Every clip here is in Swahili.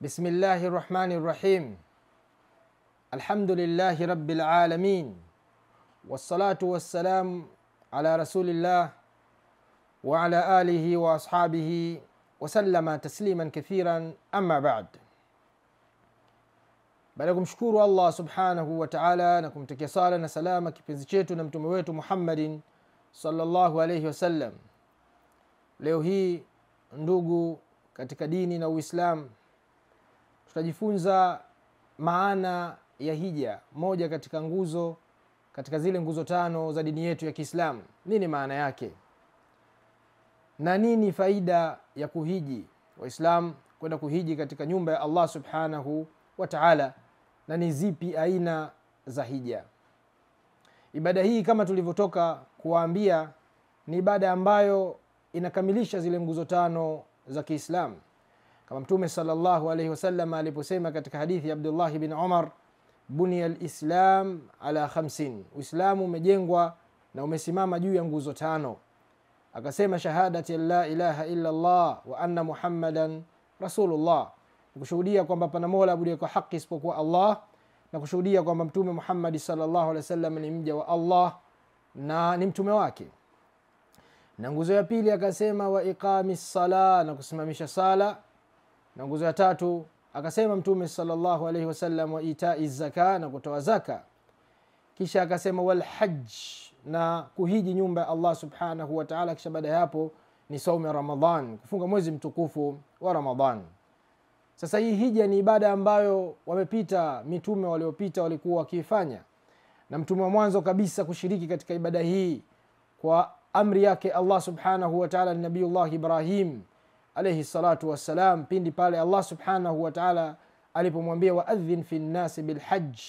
بسم الله الرحمن الرحيم الحمد لله رب العالمين والصلاة والسلام على رسول الله وعلى آله وأصحابه وسلم تسليما كثيرا أما بعد. Baada ya kumshukuru Allah subhanahu wa ta'ala na kumtakia sala na salama kipenzi chetu na mtume wetu Muhammadin sallallahu alayhi wasallam, leo hii ndugu katika dini na Uislamu, tutajifunza maana ya hija, moja katika nguzo katika zile nguzo tano za dini yetu ya Kiislamu. Nini maana yake na nini faida ya kuhiji Waislamu kwenda kuhiji katika nyumba ya Allah subhanahu wa ta'ala, na ni zipi aina za hija? Ibada hii kama tulivyotoka kuwaambia ni ibada ambayo inakamilisha zile nguzo tano za Kiislamu, kama Mtume sallallahu alayhi wasallam aliposema katika hadithi ya Abdullah ibn Umar, bunia al-islam ala 50, Uislamu umejengwa na umesimama juu ya nguzo tano. Akasema shahadati la ilaha illa Allah wa anna Muhammadan rasulullah, kushuhudia kwamba pana mola abudiye kwa haki isipokuwa Allah, na kushuhudia kwamba Mtume Muhammad sallallahu alaihi wasallam ni mja wa Allah na ni mtume wake. Na nguzo ya pili akasema wa iqamis sala, na kusimamisha sala. Na nguzo ya tatu akasema Mtume sallallahu alaihi wasallam wa itaiz zaka, na kutoa zaka. Kisha akasema wal hajj, na kuhiji nyumba ya Allah subhanahu wa ta'ala. Kisha baada ya hapo ni saumu ya Ramadhan, kufunga mwezi mtukufu wa Ramadhan. Sasa hii hija ni ibada ambayo wamepita mitume waliopita walikuwa wakifanya, na mtume wa mwanzo kabisa kushiriki katika ibada hii kwa amri yake Allah subhanahu wa ta'ala ni Nabiullah Ibrahim alayhi salatu wassalam, pindi pale Allah subhanahu wa ta'ala alipomwambia waadhin fi nnasi bilhajj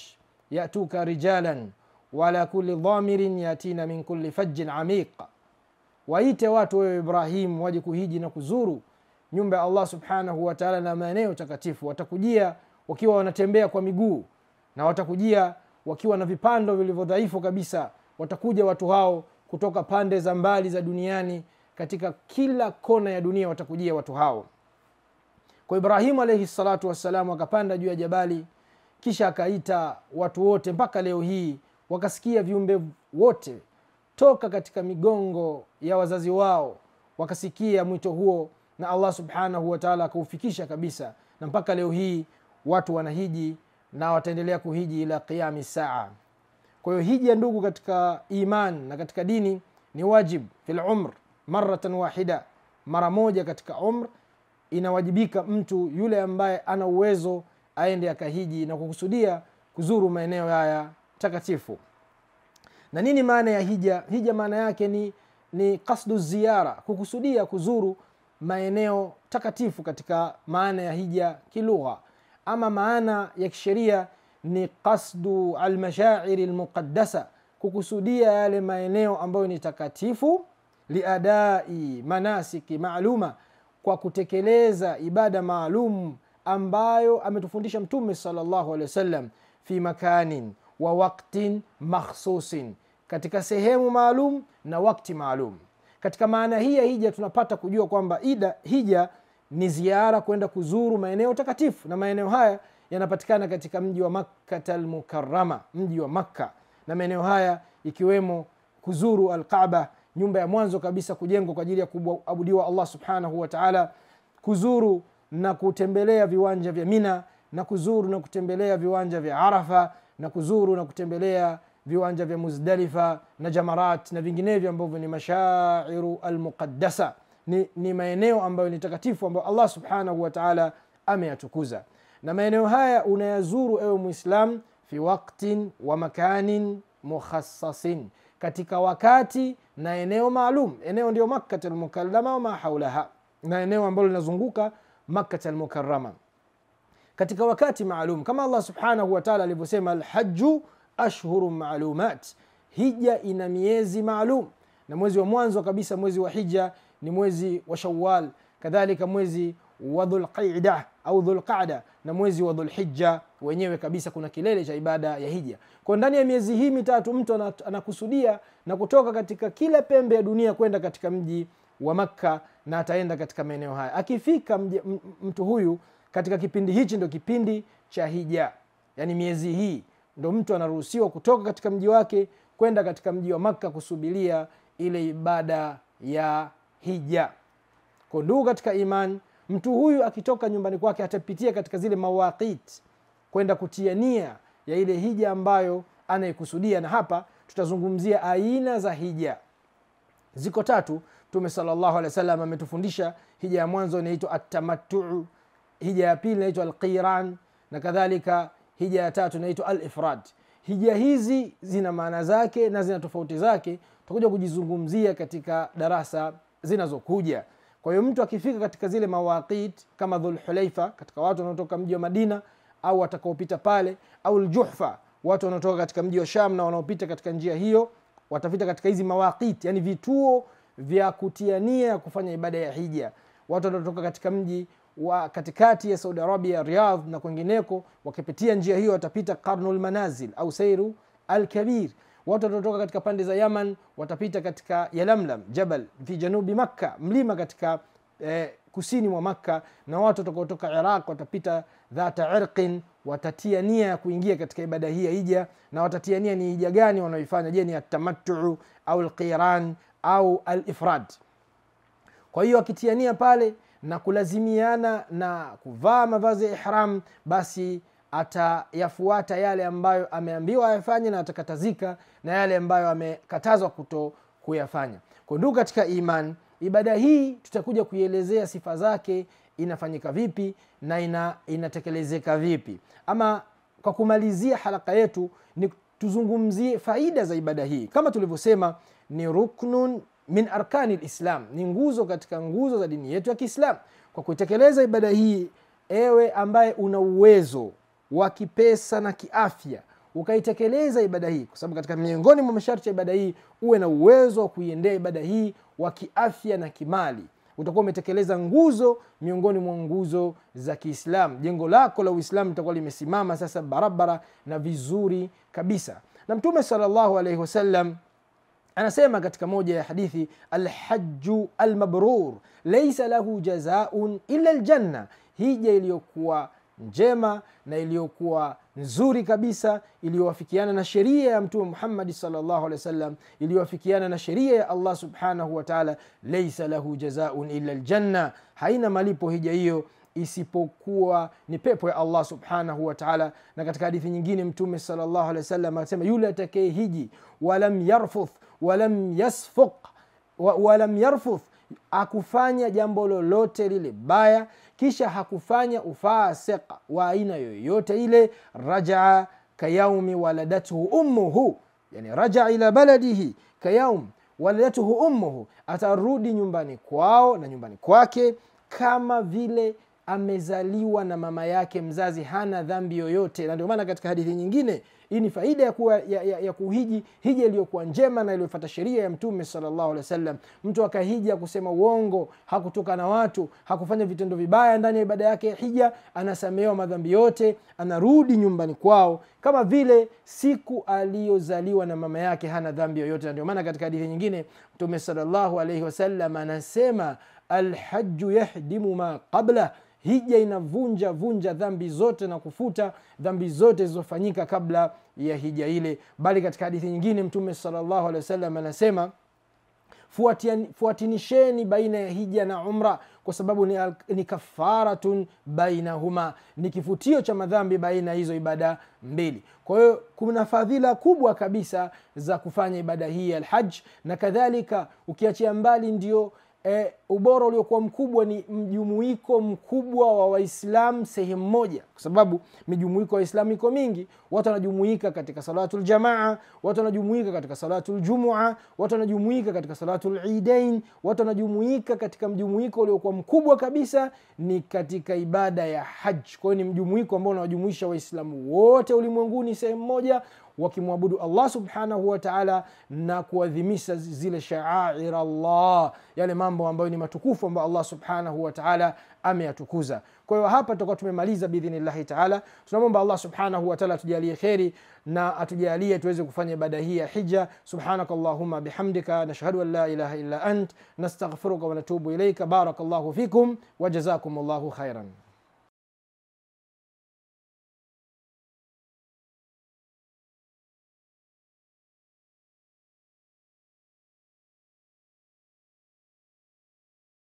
yatuka rijalan wala kulli dhamirin yatina min kulli fajjin amiq, waite watu wewe Ibrahim waje kuhiji na kuzuru nyumba ya Allah subhanahu wa ta'ala na maeneo takatifu. Watakujia wakiwa wanatembea kwa miguu, na watakujia wakiwa na vipando vilivyodhaifu kabisa. Watakuja watu hao kutoka pande za mbali za duniani, katika kila kona ya dunia watakujia watu hao. Kwa Ibrahim alayhi salatu wassalam akapanda juu ya jabali, kisha akaita watu wote. Mpaka leo hii wakasikia viumbe wote toka katika migongo ya wazazi wao, wakasikia mwito huo, na Allah subhanahu wa ta'ala akaufikisha kabisa, na mpaka leo hii watu wanahiji na wataendelea kuhiji ila qiyami saa. Kwa hiyo hija, ndugu katika iman na katika dini, ni wajib fil umr maratan wahida, mara moja katika umr inawajibika mtu yule ambaye ana uwezo aende akahiji na kukusudia kuzuru maeneo haya takatifu. Na nini maana ya hija? Hija maana yake ni qasdu ziyara, kukusudia kuzuru maeneo takatifu katika maana ya hija kilugha. Ama maana ya kisheria ni qasdu almashairi almuqaddasa, kukusudia yale maeneo ambayo ni takatifu, liadai manasiki maaluma, kwa kutekeleza ibada maalum ambayo ametufundisha Mtume sallallahu alaihi wasallam, fi makanin wa waqtin makhsusin, katika sehemu maalum na wakati maalum. Katika maana hii ya hija tunapata kujua kwamba hija ni ziara kwenda kuzuru maeneo takatifu, na maeneo haya yanapatikana katika mji wa Makkatal Mukarrama, mji wa Makka, na maeneo haya ikiwemo kuzuru al-Kaaba, nyumba ya mwanzo kabisa kujengwa kwa ajili ya kuabudiwa Allah subhanahu wa ta'ala, kuzuru na kutembelea viwanja vya Mina, na kuzuru na kutembelea viwanja vya Arafa, na kuzuru na kutembelea viwanja vya Muzdalifa na Jamarat na vinginevyo ambavyo ni mashairu almuqaddasa, ni maeneo ambayo ni takatifu ambayo Allah subhanahu wa ta'ala ameyatukuza. Na maeneo haya unayazuru ewe Muislam fi waqtin wa makanin mukhassasin, katika wakati na eneo maalum. Eneo ndio Makkatul Mukarrama wa ma haulaha, na eneo ambalo linazunguka Makkatul Mukarrama katika wakati maalum, kama Allah subhanahu wa ta'ala alivyosema alhajju ashhurun maalumat, hija ina miezi maalum, na mwezi wa mwanzo kabisa mwezi wa hija ni mwezi wa Shawwal, kadhalika mwezi wa Dhulqa'da au Dhulqa'da, na mwezi wa Dhulhijja wenyewe kabisa kuna kilele cha ibada ya hija. Kwa ndani ya miezi hii mitatu mtu anakusudia na kutoka katika kila pembe ya dunia kwenda katika mji wa Makka, na ataenda katika maeneo haya. Akifika mtu huyu katika kipindi hichi ndio kipindi cha hija, yani miezi hii ndio mtu anaruhusiwa kutoka katika mji wake kwenda katika mji wa Makka kusubiria ile ibada ya hija. Kwa ndugu katika iman, mtu huyu akitoka nyumbani kwake atapitia katika zile mawaqit kwenda kutia nia ya ile hija ambayo anaikusudia. Na hapa tutazungumzia aina za hija. Ziko 3. Mtume sallallahu alaihi wasallam ametufundisha. Hija ya mwanzo inaitwa at-tamattu, hija ya pili inaitwa al-qiran, na kadhalika hija ya 3 inaitwa al-ifrad. Hija hizi zina maana zake na zina tofauti zake, tutakuja kujizungumzia katika darasa zinazokuja. Kwa hiyo mtu akifika katika zile mawaqit kama Dhul-Hulaifa, katika watu wanaotoka mji wa Madina au watakaopita pale, au al-Juhfa, watu wanaotoka katika mji wa Sham na wanaopita katika njia hiyo, watapita katika hizi mawaqit, yani vituo vya kutia nia ya kufanya ibada ya hija. Watu wanaotoka katika mji wa katikati ya Saudi Arabia, Riyadh na kwingineko, wakipitia njia hiyo watapita Qarnul Manazil au Sairu al-Kabir. Watu wanaotoka katika pande za Yaman watapita katika Yalamlam Jabal fi janubi Makkah, mlima katika kusini mwa Makkah. Na watu watakaotoka Iraq watapita Dhata Irqin, watatia nia ya kuingia katika ibada hii ya hija. Na watatia nia ni hija gani wanaoifanya? Je, ni at-tamattu au al-qiran au al-ifrad? Kwa hiyo akitia nia pale na kulazimiana na kuvaa mavazi ya ihram, basi atayafuata yale ambayo ameambiwa ayafanye na atakatazika na yale ambayo amekatazwa kuto kuyafanya. Kwa ndugu katika iman, ibada hii tutakuja kuielezea sifa zake, inafanyika vipi na inatekelezeka vipi. Ama kwa kumalizia halaka yetu ni tuzungumzie faida za ibada hii. Kama tulivyosema, ni ruknun min arkani lislam, ni nguzo katika nguzo za dini yetu ya Kiislamu. Kwa kuitekeleza ibada hii, ewe ambaye una uwezo wa kipesa na kiafya, ukaitekeleza ibada hii, kwa sababu katika miongoni mwa masharti ya ibada hii uwe na uwezo wa kuiendea ibada hii wa kiafya na kimali, utakuwa umetekeleza nguzo miongoni mwa nguzo za Kiislamu. Jengo lako la Uislamu litakuwa limesimama sasa barabara na vizuri kabisa. Na Mtume sallallahu alaihi wasallam anasema katika moja ya hadithi, alhajju almabrur laysa lahu jazaa'un illa aljanna, hija iliyokuwa njema na iliyokuwa nzuri kabisa, iliyowafikiana na sheria ya Mtume Muhammad sallallahu alaihi wasallam, iliyowafikiana na sheria ya Allah subhanahu wa ta'ala, laysa lahu jazaa'un illa aljanna, haina malipo hija hiyo isipokuwa ni pepo ya Allah subhanahu wa ta'ala. Na katika hadithi nyingine Mtume sallallahu alaihi wasallam anasema, yule atakaye hiji walam yarfuth walam yasfuq walam yarfuth, hakufanya jambo lolote lile baya, kisha hakufanya ufasiq wa aina yoyote ile, rajaa kayaumi waladatuhu ummuhu, yani rajaa ila baladihi kayaum waladatuhu ummuhu, atarudi nyumbani kwao na nyumbani kwake kama vile amezaliwa na mama yake mzazi, hana dhambi yoyote. Na ndio maana katika hadithi nyingine, hii ni faida ya kuhiji, hija iliyokuwa njema na iliyofuata sheria ya Mtume sallallahu alaihi wasallam. Mtu akahija kusema uongo, hakutoka na watu, hakufanya vitendo vibaya ndani ya ibada yake ya hija, anasamehewa madhambi yote, anarudi nyumbani kwao kama vile siku aliyozaliwa na mama yake, hana dhambi yoyote. Na ndio maana katika hadithi nyingine Mtume sallallahu alaihi wasallam anasema, alhajju yahdimu ma qabla, hija inavunja dhambi zote na kufuta dhambi zote zilizofanyika kabla ya hija ile. Bali katika hadithi nyingine Mtume sallallahu alaihi wasallam anasema, fuatinisheni baina ya hija na umra, kwa sababu ni kafaratun bainahuma, ni kifutio cha madhambi baina hizo ibada mbili. Kwa hiyo kuna fadhila kubwa kabisa za kufanya ibada hii ya alhajj. Na kadhalika ukiachia mbali ndio ubora uliokuwa mkubwa ni mjumuiko mkubwa wa Waislamu sehemu moja, kwa sababu mijumuiko wa Waislamu iko mingi. Watu wanajumuika katika salatul jamaa, watu wanajumuika katika salatul jumua, watu wanajumuika katika salatul idain, watu wanajumuika katika mjumuiko uliokuwa mkubwa kabisa ni katika ibada ya hajj. Kwa hiyo ni mjumuiko ambao unawajumuisha Waislamu wote ulimwenguni sehemu moja, wakimwabudu Allah subhanahu wa ta'ala na kuadhimisha zile sha'air Allah, yale mambo ambayo ni matukufu ambayo Allah subhanahu wa ta'ala ameyatukuza. Kwa hiyo hapa tutakuwa tumemaliza biidhnillah ta'ala. Tunamwomba Allah subhanahu wa ta'ala atujalie kheri na atujalie tuweze kufanya ibada hii ya hija. Subhanakallahumma bihamdika, nashhadu an la ilaha illa ant, nastaghfiruka wa natubu ilayka. Barakallahu fikum wa jazakumullahu khairan.